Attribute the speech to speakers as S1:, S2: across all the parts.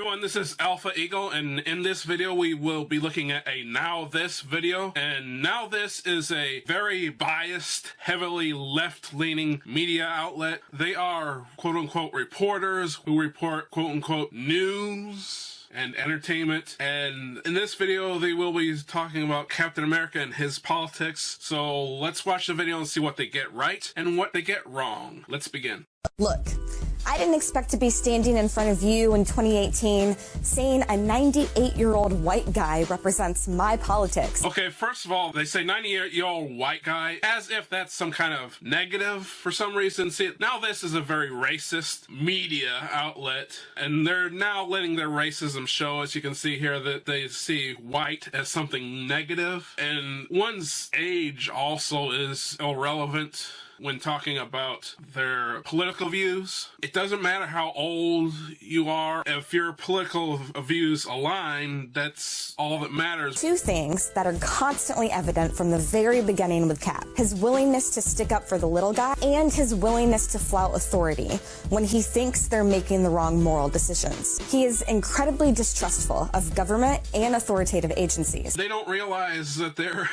S1: everyone, this is Alpha Eagle, and in this video we will be looking at a Now This video. And Now This is a very biased, heavily left-leaning media outlet. They are quote-unquote reporters who report quote-unquote news and entertainment, and in this video they will be talking about Captain America and his politics. So let's watch the video and see what they get right and what they get wrong. Let's begin.
S2: Look, I didn't expect to be standing in front of you in 2018 saying a 98-year-old white guy represents my politics.
S1: Okay, first of all, they say 98-year-old white guy as if that's some kind of negative for some reason. See, Now This is a very racist media outlet, and they're now letting their racism show. As you can see here, that they see white as something negative, and one's age also is irrelevant when talking about their political views. It doesn't matter how old you are. If your political views align, that's all that matters.
S2: Two things that are constantly evident from the very beginning with Cap: his willingness to stick up for the little guy and his willingness to flout authority when he thinks they're making the wrong moral decisions. He is incredibly distrustful of government and authoritative agencies.
S1: They don't realize that they're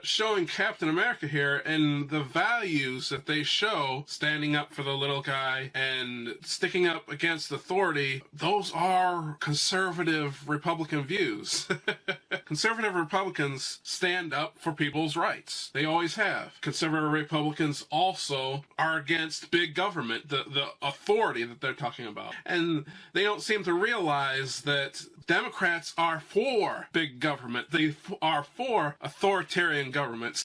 S1: showing Captain America here, and the values that they show, standing up for the little guy and sticking up against authority, those are conservative Republican views. Conservative Republicans stand up for people's rights. They always have. Conservative Republicans also are against big government, the authority that they're talking about. And they don't seem to realize that Democrats are for big government. They are for authoritarian governments.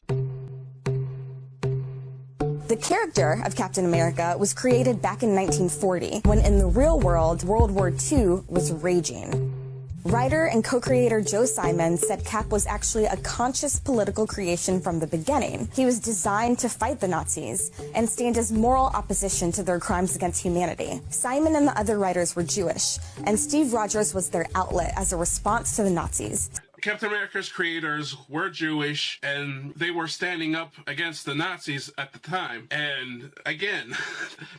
S2: The character of Captain America was created back in 1940, when in the real world, World War II was raging. Writer and co-creator Joe Simon said Cap was actually a conscious political creation from the beginning. He was designed to fight the Nazis and stand as moral opposition to their crimes against humanity. Simon and the other writers were Jewish, and Steve Rogers was their outlet as a response to the Nazis.
S1: Captain America's creators were Jewish, and they were standing up against the Nazis at the time. And again,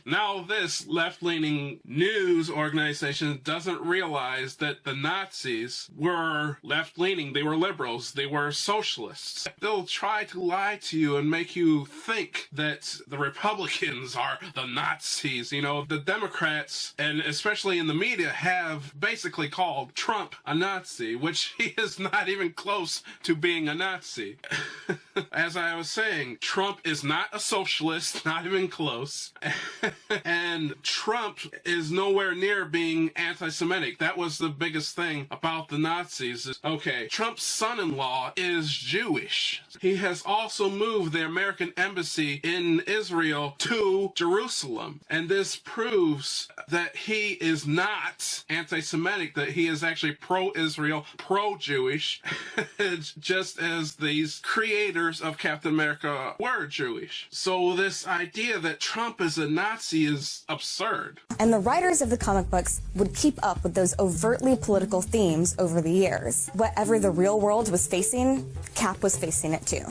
S1: now this left-leaning news organization doesn't realize that the Nazis were left-leaning. They were liberals. They were socialists. They'll try to lie to you and make you think that the Republicans are the Nazis. You know, the Democrats, and especially in the media, have basically called Trump a Nazi, which he is not even close to being a Nazi. As I was saying, Trump is not a socialist, not even close. And Trump is nowhere near being anti-Semitic. That was the biggest thing about the Nazis. Okay, Trump's son-in-law is Jewish. He has also moved the American embassy in Israel to Jerusalem. And this proves that he is not anti-Semitic, that he is actually pro-Israel, pro-Jewish, just as these creators of Captain America were Jewish. So this idea that Trump is a Nazi is absurd. And
S2: the writers of the comic books would keep up with those overtly political themes over the years. Whatever the real world was facing, Cap was facing it too.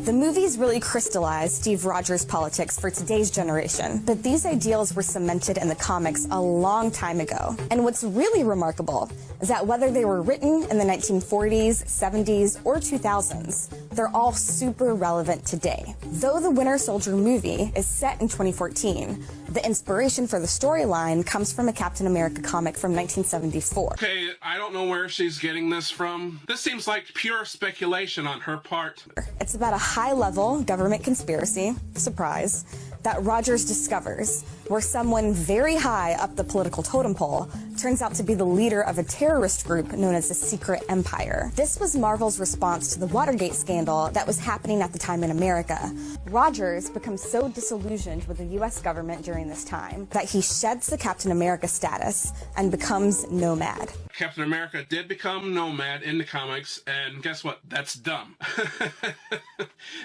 S2: The movies really crystallized Steve Rogers' politics for today's generation, but these ideals were cemented in the comics a long time ago. And what's really remarkable is that whether they were written in the 1940s, 70s, or 2000s, they're all super relevant today. Though the Winter Soldier movie is set in 2014, the inspiration for the storyline comes from a Captain America comic from 1974.
S1: Okay, I don't know where she's getting this from. This seems like pure speculation on her part.
S2: It's about a high-level government conspiracy, surprise, that Rogers discovers, where someone very high up the political totem pole turns out to be the leader of a terrorist group known as the Secret Empire. This was Marvel's response to the Watergate scandal that was happening at the time in America. Rogers becomes so disillusioned with the U.S. government during this time that he sheds the Captain America status and becomes Nomad.
S1: Captain America did become Nomad in the comics, and guess what? That's dumb.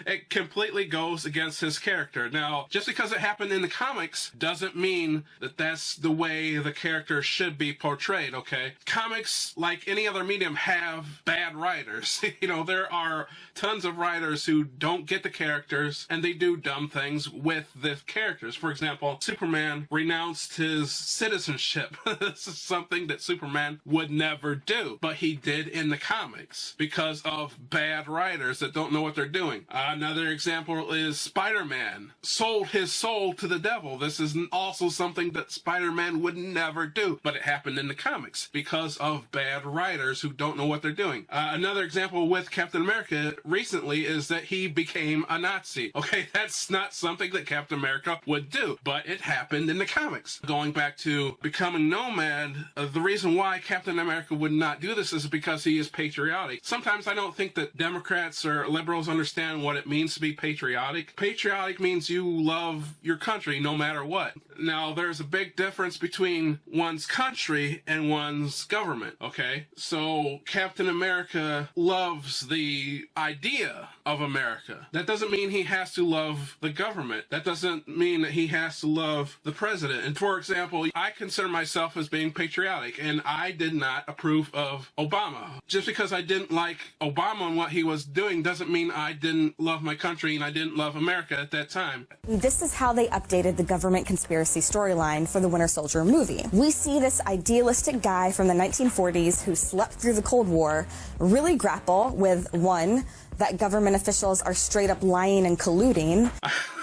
S1: It completely goes against his character. Now, just because it happened in the comics doesn't mean that that's the way the character should be portrayed, okay? Comics, like any other medium, have bad writers. There are tons of writers who don't get the characters, and they do dumb things with the characters. For example, Superman renounced his citizenship. This is something that Superman would never do, but he did in the comics because of bad writers that don't know what they're doing. Another example is Spider-Man sold his soul to the devil. This is also something that Spider-Man would never do, but it happened in the comics because of bad writers who don't know what they're doing. Another example with Captain America recently is that he became a Nazi. Okay, that's not something that Captain America would do, but it happened in the comics. Going back to becoming Nomad, the reason why Captain America would not do this is because he is patriotic. Sometimes I don't think that Democrats or liberals understand what it means to be patriotic. Patriotic means you love your country no matter what. Now, there's a big difference between one's country and one's government, okay? So, Captain America loves the idea of America. That doesn't mean he has to love the government. That doesn't mean that he has to love the president. And for example, I consider myself as being patriotic, and I did not approve of Obama. Just because I didn't like Obama and what he was doing doesn't mean I didn't love my country and I didn't love America at that time.
S2: This is how they updated the government conspiracy storyline for the Winter Soldier movie. We see this idealistic guy from the 1940s who slept through the Cold War really grapple with, one, that government officials are straight up lying and colluding.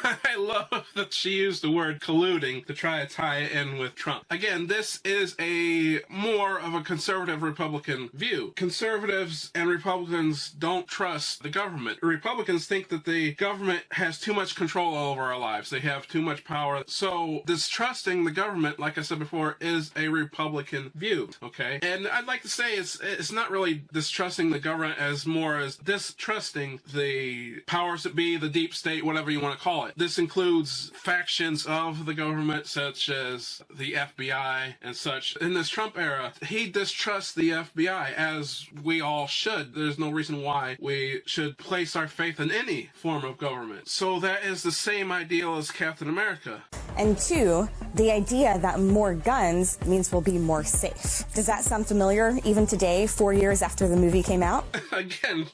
S1: I love that she used the word colluding to try to tie it in with Trump. Again, this is a more of a conservative Republican view. Conservatives and Republicans don't trust the government. Republicans think that the government has too much control over our lives. They have too much power. So distrusting the government, like I said before, is a Republican view, okay? And I'd like to say it's not really distrusting the government as more as distrusting the powers that be, the deep state, whatever you want to call it. This includes factions of the government, such as the FBI and such. In this Trump era, he distrusts the FBI, as we all should. There's no reason why we should place our faith in any form of government. So that is the same ideal as Captain America.
S2: And two, the idea that more guns means we'll be more safe. Does that sound familiar even today, 4 years after the movie came out?
S1: Again,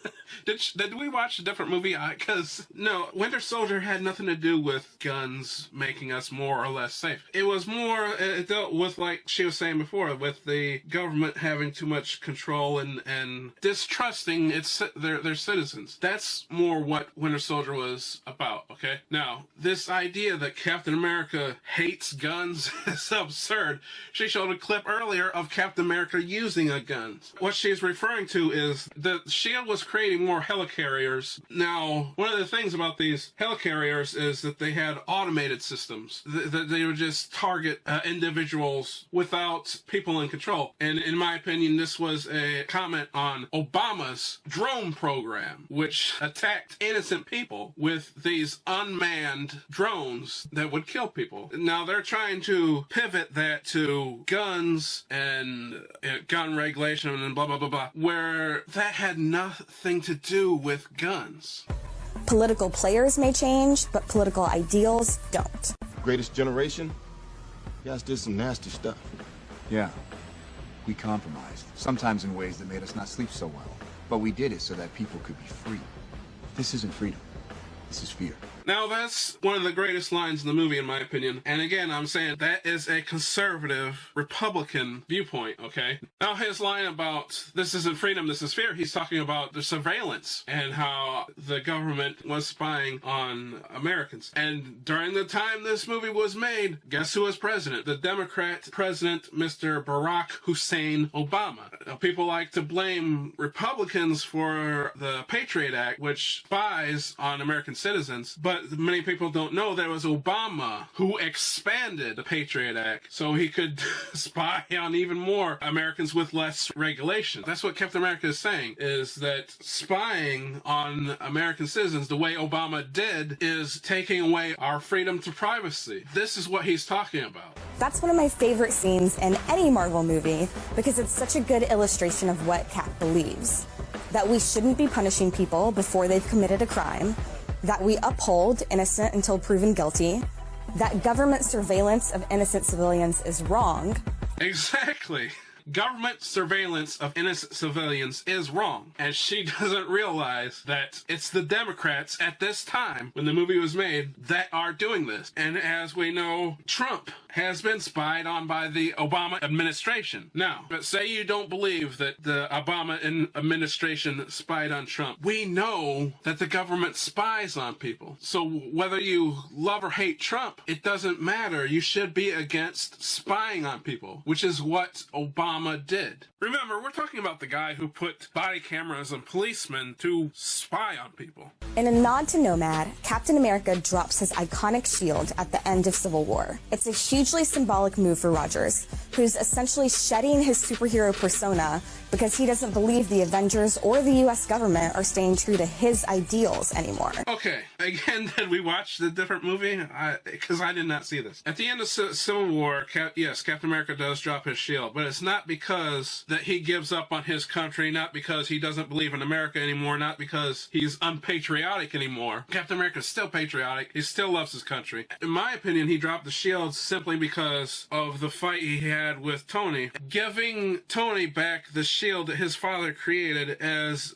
S1: did we watch a different movie? Because, no, Winter Soldier had nothing to do with guns making us more or less safe. It was more, it dealt with, like she was saying before, with the government having too much control and distrusting their citizens. That's more what Winter Soldier was about, okay? Now, this idea that Captain America hates guns is absurd. She showed a clip earlier of Captain America using a gun. What she's referring to is that S.H.I.E.L.D. was creating more helicarriers. Now, one of the things about these helicarriers is that they had automated systems. That they would just target individuals without people in control. And in my opinion, this was a comment on Obama's drone program, which attacked innocent people with these unmanned drones that would kill people. Now, they're trying to pivot that to guns and gun regulation and blah, blah, blah, blah, where that had nothing to do with guns.
S2: Political players may change, but political ideals don't.
S3: Greatest generation? You guys did some nasty stuff.
S4: Yeah. We compromised, sometimes in ways that made us not sleep so well. But we did it so that people could be free. This isn't freedom. This is fear.
S1: Now, that's one of the greatest lines in the movie, in my opinion. And again, I'm saying that is a conservative Republican viewpoint, okay? Now, his line about this isn't freedom, this is fear, he's talking about the surveillance and how the government was spying on Americans. And during the time this movie was made, guess who was president? The Democrat president, Mr. Barack Hussein Obama. Now, people like to blame Republicans for the Patriot Act, which spies on American citizens, but many people don't know that it was Obama who expanded the Patriot Act so he could spy on even more Americans with less regulation. That's what Captain America is saying, is that spying on American citizens the way Obama did is taking away our freedom to privacy. This is what he's talking about.
S2: That's one of my favorite scenes in any Marvel movie because it's such a good illustration of what Cap believes. That we shouldn't be punishing people before they've committed a crime, that we uphold innocent until proven guilty, that government surveillance of innocent civilians is wrong.
S1: Exactly. Government surveillance of innocent civilians is wrong, and she doesn't realize that it's the Democrats at this time, when the movie was made, that are doing this. And as we know, Trump has been spied on by the Obama administration. Now, but say you don't believe that the Obama administration spied on Trump. We know that the government spies on people. So whether you love or hate Trump, it doesn't matter. You should be against spying on people, which is what Obama did. Remember, we're talking about the guy who put body cameras on policemen to spy on people.
S2: In a nod to Nomad, Captain America drops his iconic shield at the end of Civil War. It's a hugely symbolic move for Rogers, who's essentially shedding his superhero persona because he doesn't believe the Avengers or the US government are staying true to his ideals anymore.
S1: Okay, again, did we watch the different movie? Because I did not see this. At the end of Civil War, yes, Captain America does drop his shield, but it's not because that he gives up on his country, not because he doesn't believe in America anymore, not because he's unpatriotic anymore. Captain America's still patriotic. He still loves his country. In my opinion, he dropped the shield simply because of the fight he had with Tony. Giving Tony back the shield that his father created as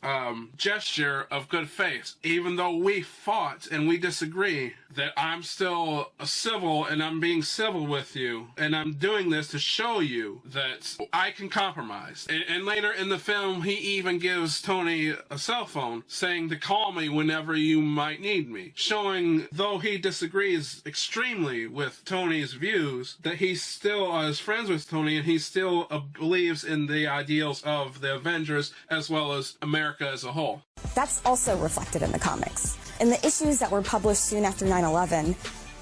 S1: gesture of good faith. Even though we fought and we disagree, that I'm still a civil and I'm being civil with you, and I'm doing this to show you that I can compromise. And later in the film, he even gives Tony a cell phone saying to call me whenever you might need me, showing, though he disagrees extremely with Tony's views, that he still is friends with Tony and he still believes in the ideals of the Avengers as well as America as a whole.
S2: That's also reflected in the comics. In the issues that were published soon after 9/11,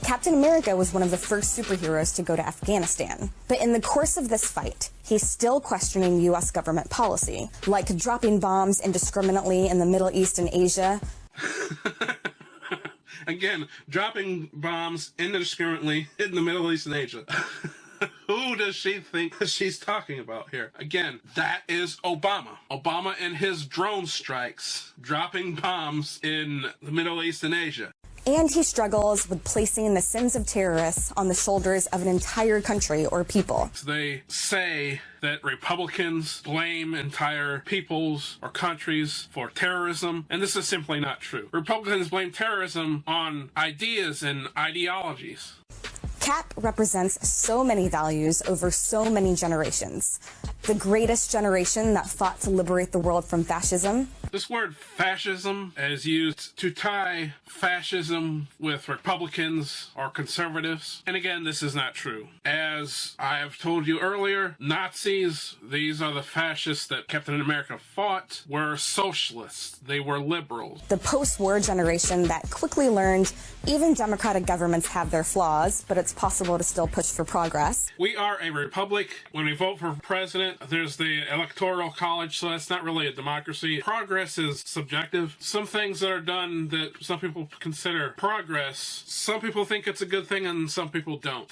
S2: Captain America was one of the first superheroes to go to Afghanistan. But in the course of this fight, he's still questioning U.S. government policy, like dropping bombs indiscriminately in the Middle East and Asia.
S1: Again, dropping bombs indiscriminately in the Middle East and Asia. Who does she think she's talking about here? Again, that is Obama. Obama and his drone strikes, dropping bombs in the Middle East and Asia.
S2: And he struggles with placing the sins of terrorists on the shoulders of an entire country or people.
S1: They say that Republicans blame entire peoples or countries for terrorism, and this is simply not true. Republicans blame terrorism on ideas and ideologies.
S2: Cap represents so many values over so many generations. The greatest generation that fought to liberate the world from fascism.
S1: This word fascism is used to tie fascism with Republicans or conservatives. And again, this is not true. As I have told you earlier, Nazis, these are the fascists that Captain America fought, were socialists. They were liberals.
S2: The post-war generation that quickly learned even democratic governments have their flaws, but it's possible to still push for progress.
S1: We are a republic. When we vote for president, there's the electoral college, so that's not really a democracy. Progress is subjective. Some things that are done that some people consider progress, some people think it's a good thing and some people don't.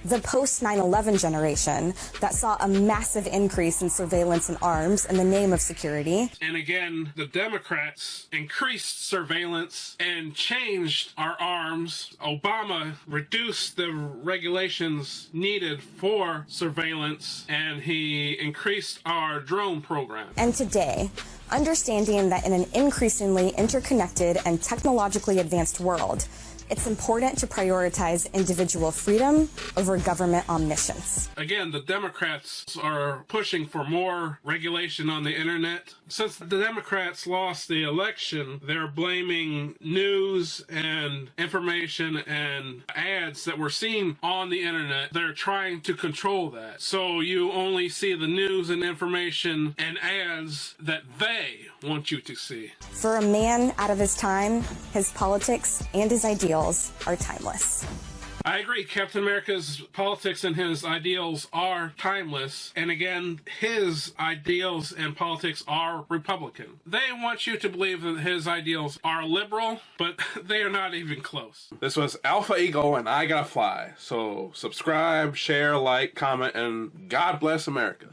S2: The post-9/11 generation that saw a massive increase in surveillance and arms in the name of security.
S1: And again, the Democrats increased surveillance and changed our arms. Obama reduced the regulations needed for surveillance, and he increased our drone program.
S2: And today, understanding that in an increasingly interconnected and technologically advanced world, it's important to prioritize individual freedom over government omniscience.
S1: Again, the Democrats are pushing for more regulation on the internet. Since the Democrats lost the election, they're blaming news and information and ads that we're seeing on the internet. They're trying to control that. So you only see the news and information and ads that they want you to see.
S2: For a man out of his time, his politics and his ideals are timeless.
S1: I agree. Captain America's politics and his ideals are timeless. And again, his ideals and politics are Republican. They want you to believe that his ideals are liberal, but they are not even close. This was Alpha Eagle and I Gotta Fly. So subscribe, share, like, comment, and God bless America.